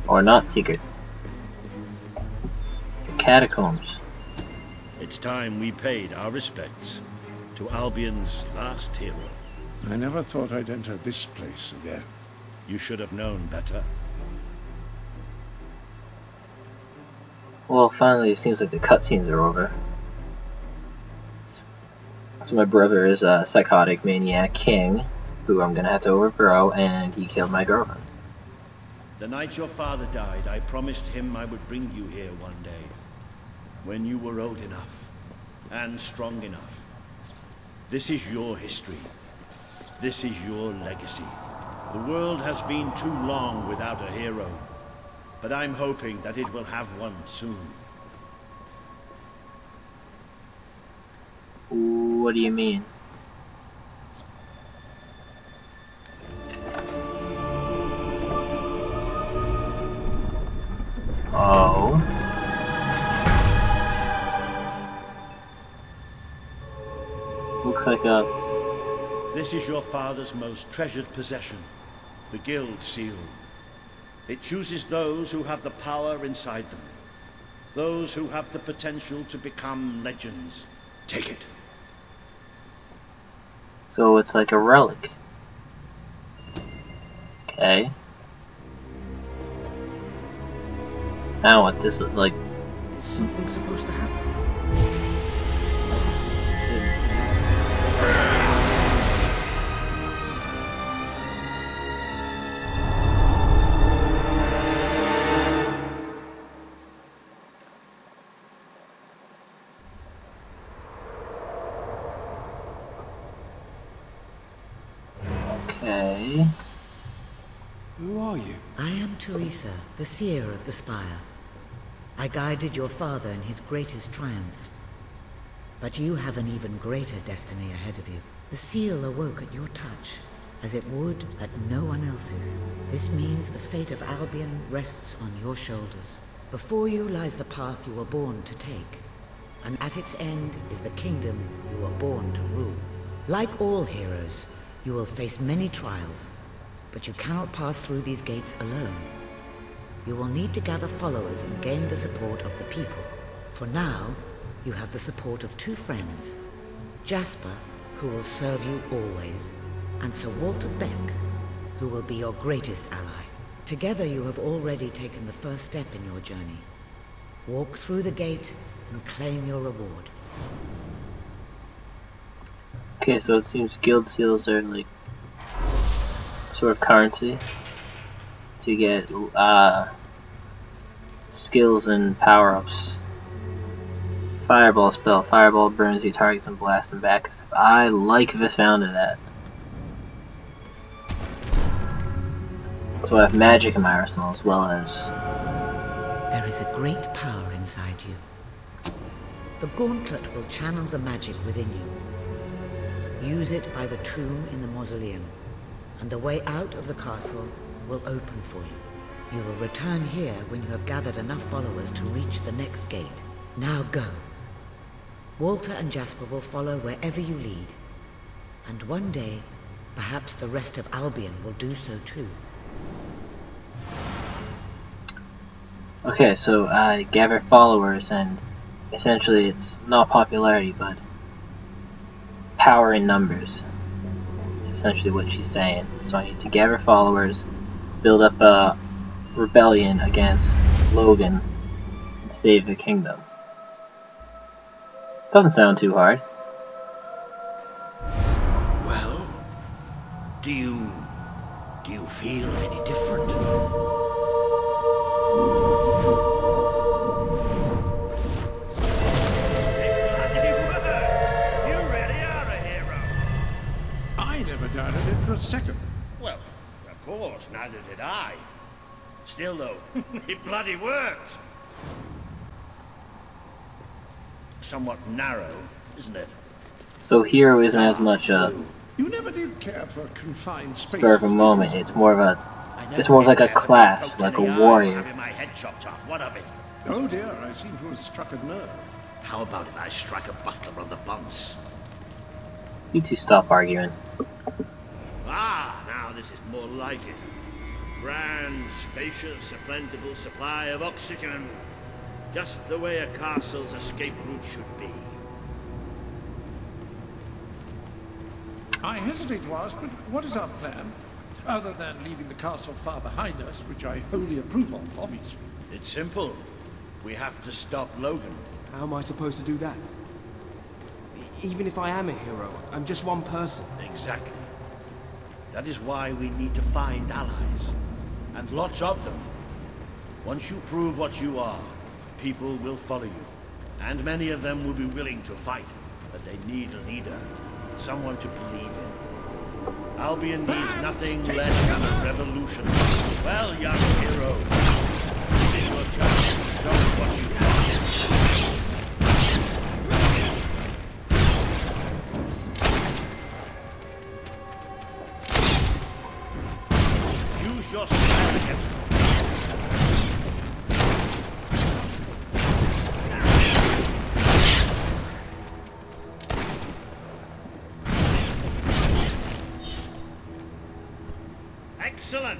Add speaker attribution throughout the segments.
Speaker 1: Or not secret. The catacombs.
Speaker 2: It's time we paid our respects to Albion's last hero.
Speaker 3: I never thought I'd enter this place again.
Speaker 2: You should have known better.
Speaker 1: Well, finally, it seems like the cutscenes are over. So my brother is a psychotic maniac king, who I'm gonna have to overthrow, and he killed my girlfriend.
Speaker 2: The night your father died, I promised him I would bring you here one day. When you were old enough, and strong enough. This is your history. This is your legacy. The world has been too long without a hero, but I'm hoping that it will have one soon.
Speaker 1: What do you mean? Oh. This looks like a...
Speaker 2: This is your father's most treasured possession, the Guild Seal. It chooses those who have the power inside them. Those who have the potential to become legends. Take it.
Speaker 1: So it's like a relic. Okay. Now what this is like...
Speaker 4: Is something supposed to happen?
Speaker 1: Okay.
Speaker 4: Who are you?
Speaker 5: I am Teresa, the seer of the spire. I guided your father in his greatest triumph. But you have an even greater destiny ahead of you. The seal awoke at your touch, as it would at no one else's. This means the fate of Albion rests on your shoulders. Before you lies the path you were born to take, and at its end is the kingdom you were born to rule. Like all heroes, you will face many trials, but you cannot pass through these gates alone. You will need to gather followers and gain the support of the people. For now, you have the support of two friends, Jasper, who will serve you always, and Sir Walter Beck, who will be your greatest ally. Together you have already taken the first step in your journey. Walk through the gate and claim your reward.
Speaker 1: Okay, so it seems guild seals are like sort of currency to get skills and power-ups. Fireball spell. Fireball burns you targets and blasts them back. I like the sound of that. So I have magic in my arsenal as well as...
Speaker 5: There is a great power inside you. The gauntlet will channel the magic within you. Use it by the tomb in the mausoleum, and the way out of the castle will open for you. You will return here when you have gathered enough followers to reach the next gate. Now go. Walter and Jasper will follow wherever you lead. And one day, perhaps the rest of Albion will do so too.
Speaker 1: Okay, so I gather followers, and essentially it's not popularity, but power in numbers. It's essentially what she's saying. So I need to gather followers, build up a rebellion against Logan, and save the kingdom. Doesn't sound too hard.
Speaker 6: Well, do you feel any different?
Speaker 2: You really are a hero.
Speaker 3: I never doubted it for a second.
Speaker 2: Well, of course, neither did I. Still though, it bloody worked. Somewhat narrow, isn't it?
Speaker 1: So hero isn't as much a
Speaker 3: You never did care for confined spaces.
Speaker 1: spur of a moment. It's more of a... It's more like a class, like a warrior.
Speaker 2: Having my head chopped off. What of it?
Speaker 3: Oh dear, I seem to have struck a nerve.
Speaker 6: How about if I strike a butler on the buns?
Speaker 1: You two stop arguing.
Speaker 2: Ah, now this is more like it. Grand, spacious, a plentiful supply of oxygen. Just the way a castle's escape route should be.
Speaker 3: I hesitate to ask, but what is our plan? Other than leaving the castle far behind us, which I wholly approve of, obviously.
Speaker 2: It's simple. We have to stop Logan.
Speaker 4: How am I supposed to do that? Even if I am a hero, I'm just one person.
Speaker 2: Exactly. That is why we need to find allies. And lots of them. Once you prove what you are, people will follow you. And many of them will be willing to fight. But they need a leader. Someone to believe in. Albion needs nothing less than a revolution. Well, young hero, this is your chance to show what you have. Use your style against them. Excellent!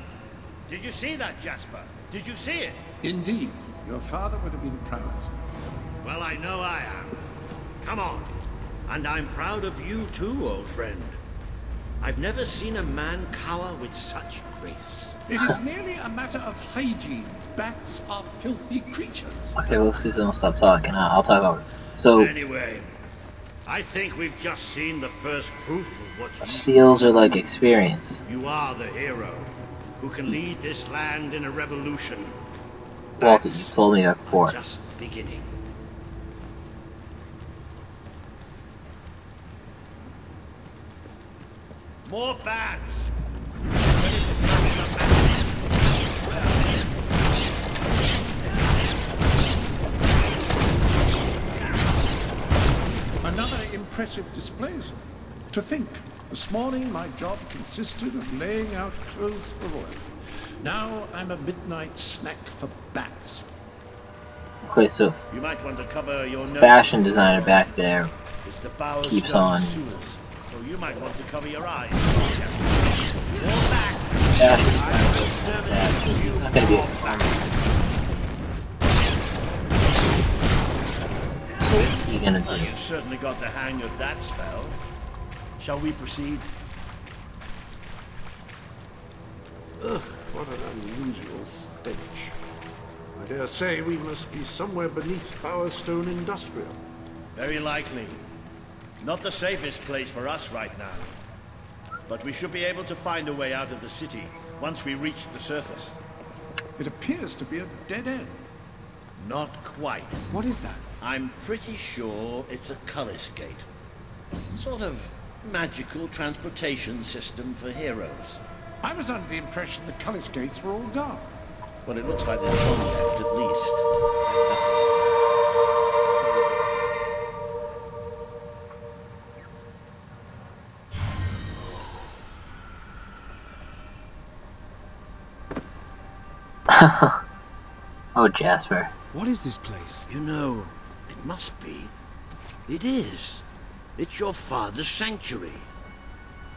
Speaker 2: Did you see that, Jasper? Did you see it?
Speaker 3: Indeed, your father would have been proud.
Speaker 2: Well, I know I am. Come on. And I'm proud of you too, old friend. I've never seen a man cower with such grace.
Speaker 3: It is merely a matter of hygiene. Bats are filthy creatures.
Speaker 1: Okay, we'll see if they don't stop talking. I'll talk over. So,
Speaker 2: Anyway, I think we've just seen the first proof of what you...
Speaker 1: seals are like experience.
Speaker 2: You are the hero who can lead this land in a revolution.
Speaker 1: Walter, you
Speaker 2: That's
Speaker 1: told me that before.
Speaker 2: just the beginning. More bats! Ready to crush the bats.
Speaker 3: Another impressive display. To think, this morning my job consisted of laying out clothes for oil. Now I'm a midnight snack for bats.
Speaker 1: Okay, so
Speaker 2: You might want to cover your nose.
Speaker 1: fashion designer back there
Speaker 2: It's the Bower
Speaker 1: keeps
Speaker 2: Stone
Speaker 1: on.
Speaker 2: sewers, so you might want to cover your eyes. More bats!
Speaker 1: Fashion
Speaker 2: I
Speaker 1: designer.
Speaker 2: will exterminate you
Speaker 1: Not gonna be
Speaker 2: more
Speaker 1: a
Speaker 2: bats.
Speaker 1: What are you gonna
Speaker 2: Well,
Speaker 1: do?
Speaker 2: you've certainly got the hang of that spell. Shall we proceed?
Speaker 3: Ugh, what an unusual stench. I dare say we must be somewhere beneath Bowerstone Industrial.
Speaker 2: Very likely. Not the safest place for us right now. But we should be able to find a way out of the city once we reach the surface.
Speaker 3: It appears to be a dead end.
Speaker 2: Not quite.
Speaker 4: What is that?
Speaker 2: I'm pretty sure it's a Cullis Gate. Sort of magical transportation system for heroes.
Speaker 3: I was under the impression the Cullis gates were all gone.
Speaker 2: Well, it looks like there's one left at least.
Speaker 1: Oh, Jasper.
Speaker 4: What is this place?
Speaker 2: You know, it must be. It is. It's your father's sanctuary.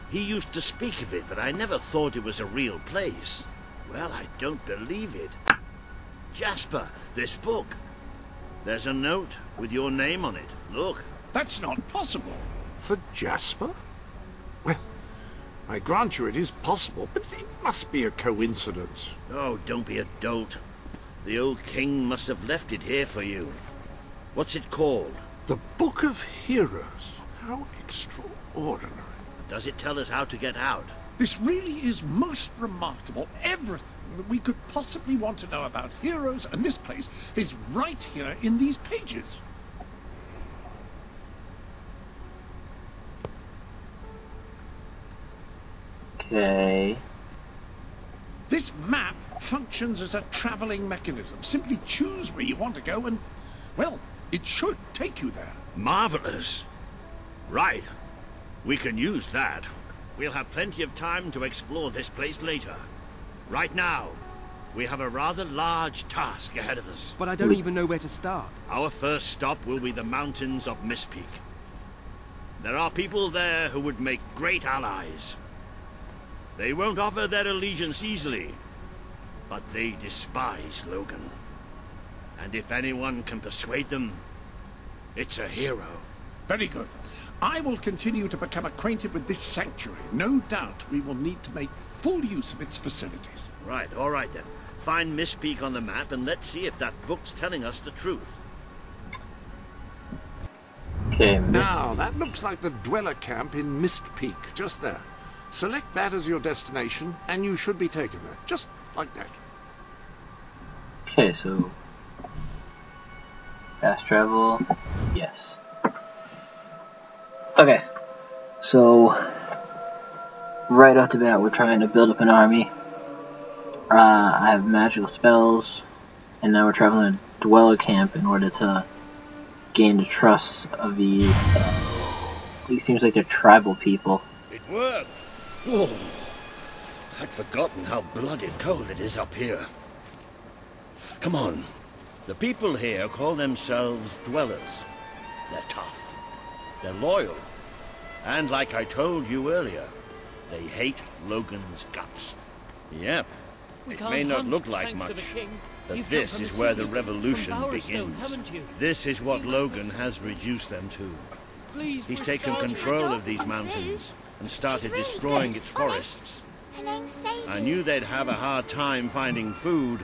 Speaker 2: He used to speak of it, but I never thought it was a real place. Well, I don't believe it. Jasper, this book. There's a note with your name on it. Look.
Speaker 3: That's not possible.
Speaker 7: For Jasper? Well, I grant you it is possible, but it must be a coincidence.
Speaker 2: Oh, don't be a dolt. The old king must have left it here for you. What's it called?
Speaker 7: The Book of Heroes. How extraordinary.
Speaker 2: Does it tell us how to get out?
Speaker 3: This really is most remarkable. Everything that we could possibly want to know about heroes and this place is right here in these pages.
Speaker 1: Okay.
Speaker 3: This map functions as a traveling mechanism. Simply choose where you want to go and, well, it should take you there.
Speaker 2: Marvelous. Right. We can use that. We'll have plenty of time to explore this place later. Right now, we have a rather large task ahead of us.
Speaker 4: But I don't even know where to start.
Speaker 2: Our first stop will be the mountains of Mistpeak. There are people there who would make great allies. They won't offer their allegiance easily, But they despise Logan. And if anyone can persuade them, it's a hero.
Speaker 3: Very good. I will continue to become acquainted with this sanctuary. No doubt we will need to make full use of its facilities.
Speaker 2: Right, all right then. Find Miss Peak on the map and let's see if that book's telling us the truth.
Speaker 1: Okay,
Speaker 7: Now, that looks like the dweller camp in Mist Peak, just there. Select that as your destination, and you should be taken there, just like that.
Speaker 1: Okay, so fast travel, yes. Okay, so right off the bat, we're trying to build up an army. I have magical spells, and now we're traveling to Dweller Camp in order to gain the trust of these. These seems like they're tribal people.
Speaker 2: It worked! Oh, I'd forgotten how bloody cold it is up here. Come on. The people here call themselves dwellers. They're tough. They're loyal. And like I told you earlier, they hate Logan's guts. Yep. It may not look like much, but this is where the revolution begins. This is what Logan has reduced them to. He's taken control of these mountains and started destroying its forests. I knew they'd have a hard time finding food,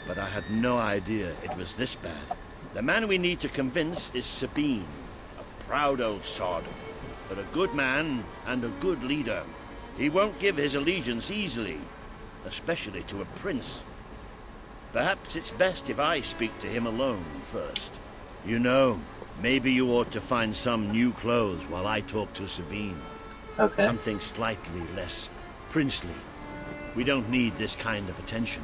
Speaker 2: but I had no idea it was this bad. The man we need to convince is Sabine, a proud old sod, but a good man and a good leader. He won't give his allegiance easily, especially to a prince. Perhaps it's best if I speak to him alone first. You know, maybe you ought to find some new clothes while I talk to Sabine.
Speaker 1: Okay.
Speaker 2: Something slightly less princely. We don't need this kind of attention.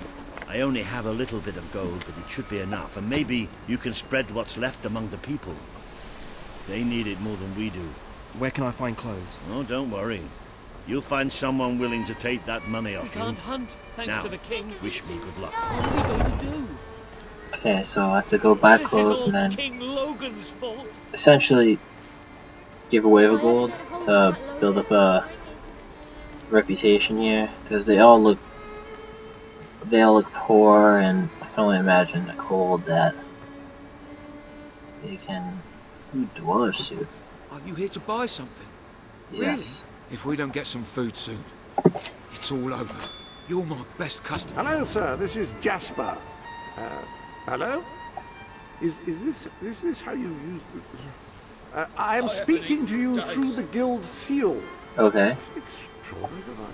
Speaker 2: I only have a little bit of gold, but it should be enough. And maybe you can spread what's left among the people. They need it more than we do.
Speaker 4: Where can I find clothes?
Speaker 2: Oh, don't worry. You'll find someone willing to take that money off you.
Speaker 8: We can't hunt, thanks
Speaker 2: Now,
Speaker 8: to the king.
Speaker 2: wish me good luck.
Speaker 8: What are we going to do?
Speaker 1: Okay, so I have to go buy
Speaker 8: This is
Speaker 1: clothes
Speaker 8: all
Speaker 1: and then
Speaker 8: King Logan's fault.
Speaker 1: essentially give away the gold to build up a reputation here, because they all look poor, and I can only imagine the cold that they can. Ooh, dweller suit.
Speaker 9: Are you here to buy something?
Speaker 1: Yes.
Speaker 9: If we don't get some food soon, it's all over. You're my best customer.
Speaker 7: Hello, sir. This is Jasper. Hello? Is this how you use? I am speaking to you through the guild seal.
Speaker 1: Okay.
Speaker 7: Extraordinary device.